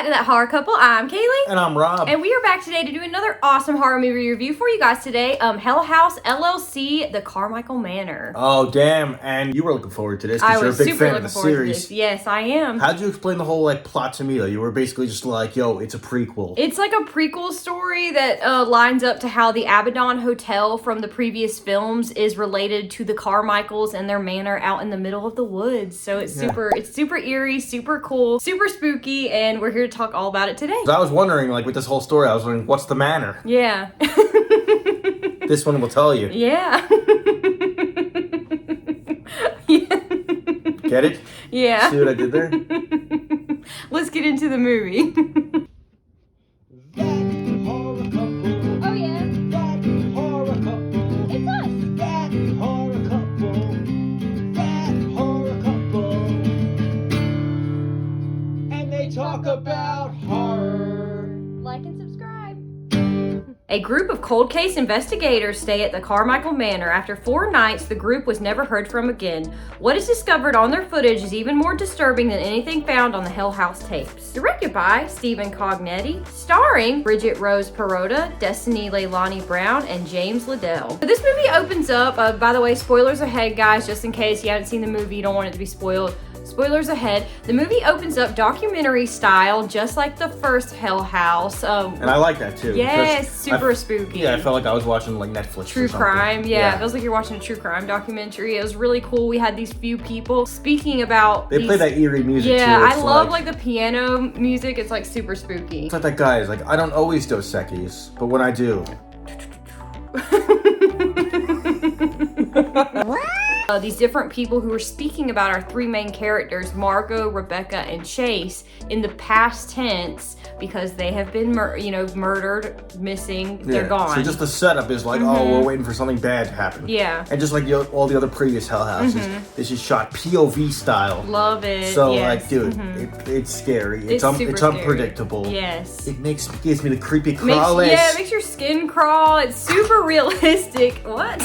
back to That Horror Couple. I'm Kaylee. And I'm Rob. And we are back today to do another awesome horror movie review for you guys today. Hell House, LLC, The Carmichael Manor. Oh, damn. And you were looking forward to this I because you're a was big super fan of looking the forward to series. this. Yes, I am. How'd you explain the whole plot to me though? You were basically just like, yo, it's a prequel. It's like a prequel story that lines up to how the Abaddon Hotel from the previous films is related to the Carmichaels and their manor out in the middle of the woods. So it's super eerie, super cool, super spooky, and we're here to talk all about it today. So I was wondering, with this whole story, I was wondering, what's the manor? Yeah. This one will tell you. Yeah. Get it? Yeah. See what I did there? Let's get into the movie. Oh yeah. That horror couple. It's us. That horror couple. That horror couple. And they talk about horror. Like and subscribe. A group of cold case investigators stay at the Carmichael Manor. After 4 nights, the group was never heard from again. What is discovered on their footage is even more disturbing than anything found on the Hell House tapes. Directed by Stephen Cognetti, starring Bridget Rose Perrotta, Destiny Leilani Brown, and James Liddell. So this movie opens up, by the way, spoilers ahead, guys, just in case you haven't seen the movie, you don't want it to be spoiled. Spoilers ahead. The movie opens up documentary style, just like the first Hell House. And I like that too. Yes, super spooky. Yeah, I felt like I was watching Netflix. True or something. crime, yeah. It feels like you're watching a true crime documentary. It was really cool. We had these few people speaking about They play that eerie music too. Yeah, I It's love the piano music. It's super spooky. It's like that guy is I don't always do Equis, but when I do. These different people who are speaking about our 3 main characters, Margot, Rebecca, and Chase, in the past tense because they have been murdered, missing, they're gone. So just the setup is oh, we're waiting for something bad to happen. Yeah. And just all the other previous Hell Houses, this is shot POV style. Love it. So yes. dude, it's scary. It's super scary. Unpredictable. Yes. It gives me the creepy crawlies. It makes your skin crawl. It's super realistic. What?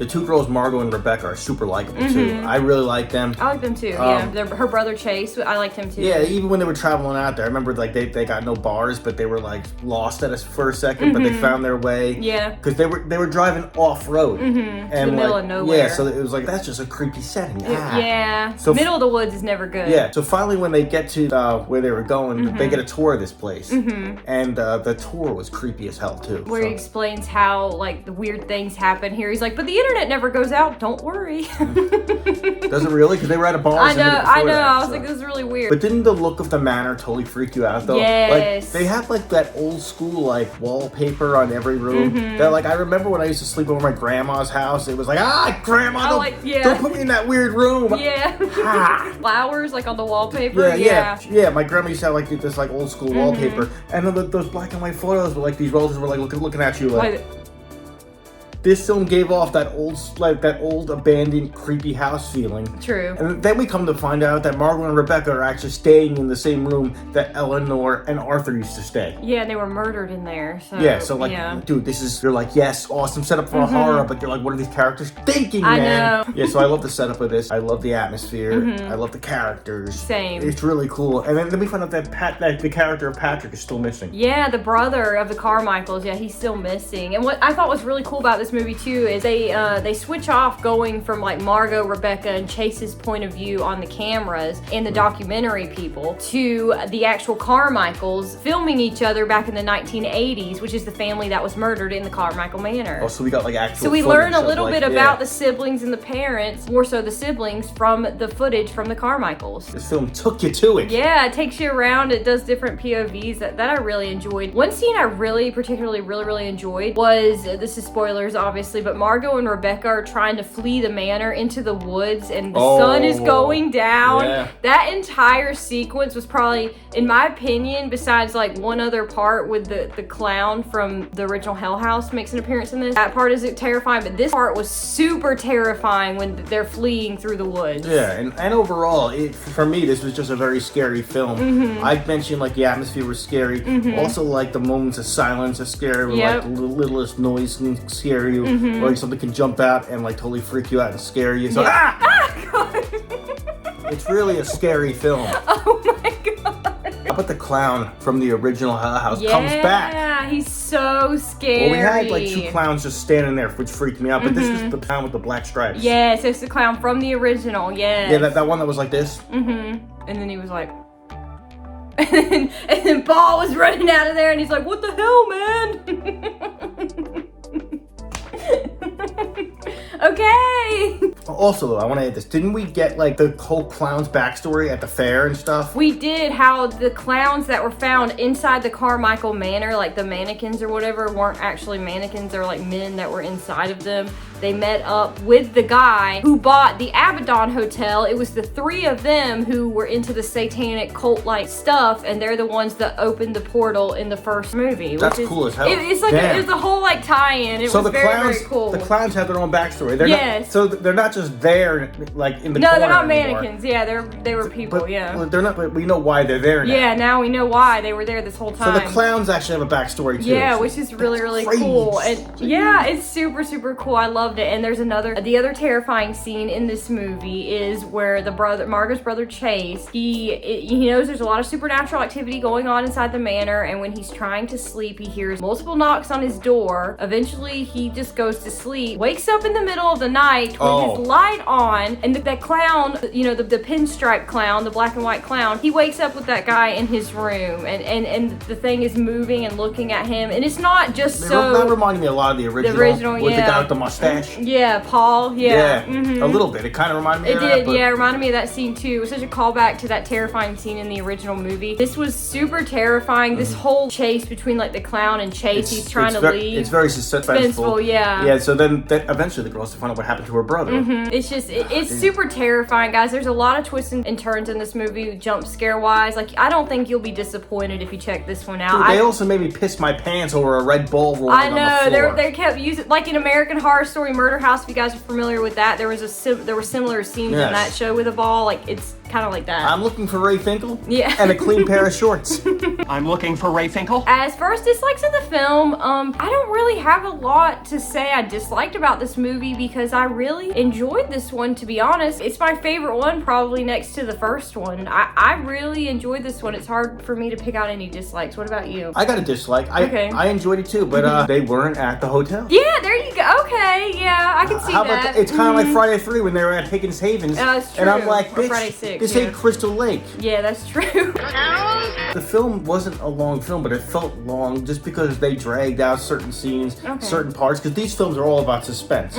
The 2 girls, Margot and Rebecca, are super likable too. I really like them. I like them too. Yeah. Her brother Chase, I liked him too. Yeah, even when they were traveling out there, I remember they got no bars, but they were lost at us for a second, but they found their way. Yeah. Because they were driving off road. And to the middle of nowhere. Yeah, so it was that's just a creepy setting. Yeah. So middle of the woods is never good. Yeah. So finally, when they get to where they were going, they get a tour of this place, and the tour was creepy as hell too. Where he explains how the weird things happen here. He's like, but the internet never goes out. Don't worry. Does it really? Because they were at a bar. I know. I was like, this is really weird. But didn't the look of the manor totally freak you out though? Yes. They had that old school wallpaper on every room. That I remember when I used to sleep over my grandma's house. It was grandma, don't put me in that weird room. Yeah. Flowers on the wallpaper. Yeah. My grandma used to have this old school wallpaper, and then those black and white photos were these relatives were looking at you This film gave off that old abandoned creepy house feeling. True. And then we come to find out that Margot and Rebecca are actually staying in the same room that Eleanor and Arthur used to stay. Yeah, and they were murdered in there. So dude, you're yes, awesome setup for a horror, but you're what are these characters thinking, man? I know. Yeah, so I love the setup of this. I love the atmosphere. I love the characters. Same. It's really cool. And then we find out that the character of Patrick is still missing. Yeah, the brother of the Carmichaels. Yeah, he's still missing. And what I thought was really cool about this movie too is they switch off going from Margot, Rebecca, and Chase's point of view on the cameras and the documentary people to the actual Carmichaels filming each other back in the 1980s, which is the family that was murdered in the Carmichael Manor. Oh, so we got actual. So we learn a little bit about the siblings and the parents, more so the siblings, from the footage from the Carmichaels. This film took you to it. Yeah, it takes you around. It does different POVs that I really enjoyed. One scene I really enjoyed was, this is spoilers obviously, but Margot and Rebecca are trying to flee the manor into the woods and the sun is going down. Yeah. That entire sequence was probably, in my opinion, besides one other part with the clown from the original Hell House makes an appearance in this. That part is terrifying, but this part was super terrifying when they're fleeing through the woods. Yeah, and overall, for me, this was just a very scary film. I mentioned the atmosphere was scary. Also, the moments of silence are scary. Where, the littlest noise can scare you. Or something can jump out and totally freak you out and scare you. So God. it's really a scary film. Oh my God. How about the clown from the original Hell House comes back? Yeah, he's so scary. Well, we had like 2 clowns just standing there, which freaked me out. But this is the clown with the black stripes. Yes, it's the clown from the original. Yes. Yeah, that one that was like this. And then he was like, and then Paul was running out of there, and he's like, "What the hell, man?" Okay. Also, though, I want to add this. Didn't we get like the whole clown's backstory at the fair and stuff? We did. How the clowns that were found inside the Carmichael Manor, like the mannequins or whatever, weren't actually mannequins. They were like men that were inside of them. They met up with the guy who bought the Abaddon Hotel. It was the 3 of them who were into the satanic cult-like stuff, and they're the ones that opened the portal in the first movie. That's cool as hell. It's like it was a whole like tie-in. It was very cool. The clowns have their own backstory. They're yes. Not, so they're not just there like in the No, corner they're not anymore. mannequins. Yeah, they were people. But, yeah. Well, they're not. But we know why they're there now. Yeah, now we know why they were there this whole time. So the clowns actually have a backstory too. Yeah, which is really cool. And yeah, it's super cool. I loved it. And there's the other terrifying scene in this movie is where Margot's brother Chase, he knows there's a lot of supernatural activity going on inside the manor, and when he's trying to sleep, he hears multiple knocks on his door. Eventually, he just goes to sleep, wakes up in the middle of the night with his light on, and that clown, the pinstripe clown, the black and white clown, he wakes up with that guy in his room, and the thing is moving and looking at him, and it's not just That reminded me a lot of the original with the guy with the mustache. Yeah, Paul. Yeah. A little bit. It kind of reminded me of that. It did, yeah. It reminded me of that scene too. It was such a callback to that terrifying scene in the original movie. This was super terrifying. This whole chase between like the clown and Chase, he's trying to leave. It's very suspenseful. Yeah. Yeah, so then eventually the girl has to find out what happened to her brother. It's just, it's super terrifying, guys. There's a lot of twists and turns in this movie, jump scare wise. Like, I don't think you'll be disappointed if you check this one out. Dude, they also made me piss my pants over a red ball rolling on the floor. They kept using, like in American Horror Story Murder House, if you guys are familiar with that, there were similar scenes in that show with a ball. Like, it's kind of like that. I'm looking for Ray Finkel. Yeah. And a clean pair of shorts. I'm looking for Ray Finkel. As far as dislikes of the film, I don't really have a lot to say I disliked about this movie because I really enjoyed this one, to be honest. It's my favorite one, probably next to the first one. I really enjoyed this one. It's hard for me to pick out any dislikes. What about you? I got a dislike. I enjoyed it too, but they weren't at the hotel. Yeah, there you go. Okay, yeah, I can see that. It's kind of like Friday 3 when they were at Higgins Havens. That's true. And I'm like, Or bitch, Friday 6, this ain't Crystal Lake. Yeah, that's true. The film wasn't a long film, but it felt long just because they dragged out certain scenes, certain parts, because these films are all about suspense.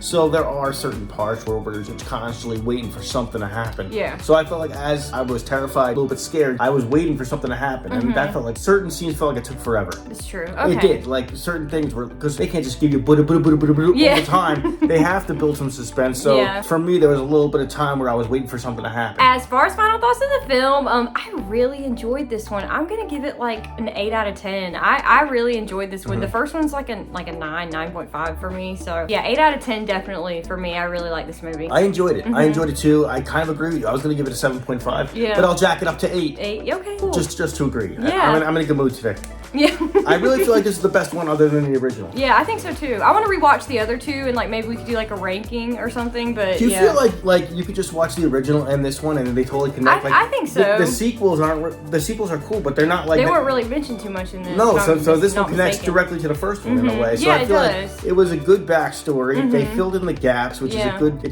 So there are certain parts where we're just constantly waiting for something to happen. Yeah. So I felt like as I was terrified, a little bit scared, I was waiting for something to happen. And that felt like certain scenes felt like it took forever. It's true. Okay. It did. Like certain things were, because they can't just give you all the time. They have to build some suspense. So for me, there was a little bit of time where I was waiting for something to happen. As far as final thoughts of the film, I really enjoyed this one. I'm gonna give it like an 8 out of 10. I really enjoyed this one. The first one's like a 9.5 for me. So yeah, 8 out of 10 definitely for me. I really like this movie. I enjoyed it. I enjoyed it too. I kind of agree with you. I was gonna give it a 7.5. Yeah. But I'll jack it up to 8. 8. Okay. Cool. Just to agree. Yeah. I'm in a good mood today. Yeah. I really feel like this is the best one other than the original. Yeah, I think so too. I want to rewatch the other two and like maybe we could do like a ranking or something. But do you feel like you could just watch the original and this one and they totally connect? I think so. The sequels are cool, but they're not like they weren't really mentioned too much in this. No, so this one connects directly to the first one in a way. So yeah, I feel like it was a good backstory. They filled in the gaps, which is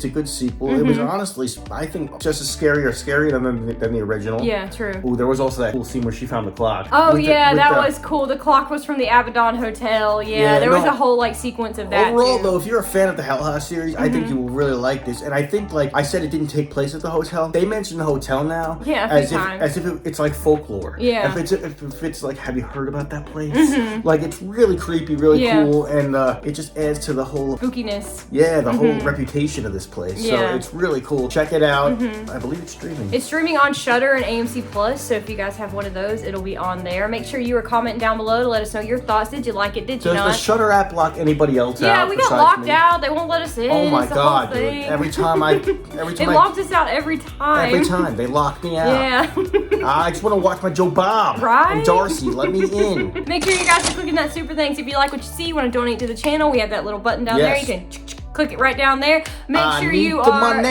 a good sequel. It was honestly, I think, just as scarier than the original. Yeah, true. Ooh, there was also that cool scene where she found the clock. Oh yeah, that was cool. The clock was from the Abaddon Hotel. Yeah, there was a whole like sequence of that. Overall, though, if you're a fan of the Hell House series, I think you will really like this. And I think, like I said, it didn't take place at the hotel. They mention the hotel now, as if it's like folklore. Yeah. If it's like, have you heard about that place? Like it's really creepy, really cool, and it just adds to the whole spookiness. Yeah, the whole reputation of this place. Yeah. So it's really cool. Check it out. I believe it's streaming. It's streaming on Shudder and AMC Plus. So if you guys have one of those, it'll be on there. Make sure you are commenting down below to let us know your thoughts. Did you like it? Did you not? Does the Shudder app lock anybody else out? Yeah, we got locked out. They won't let us in. Oh my god, dude! Every time it locked us out every time. Every time they lock me out. Yeah. I just want to watch my Joe Bob. Right? And Darcy, let me in. Make sure you guys are clicking that super thanks. If you like what you see, you want to donate to the channel, we have that little button down there. You can click it right down there. Make sure you are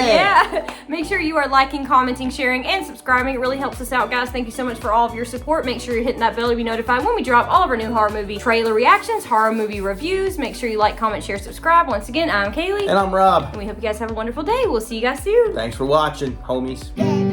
make sure you are liking, commenting, sharing, and subscribing. It really helps us out, guys. Thank you so much for all of your support. Make sure you're hitting that bell to be notified when we drop all of our new horror movie trailer reactions, horror movie reviews. Make sure you like, comment, share, subscribe. Once again, I'm Kaylee. And I'm Rob. And we hope you guys have a wonderful day. We'll see you guys soon. Thanks for watching, homies.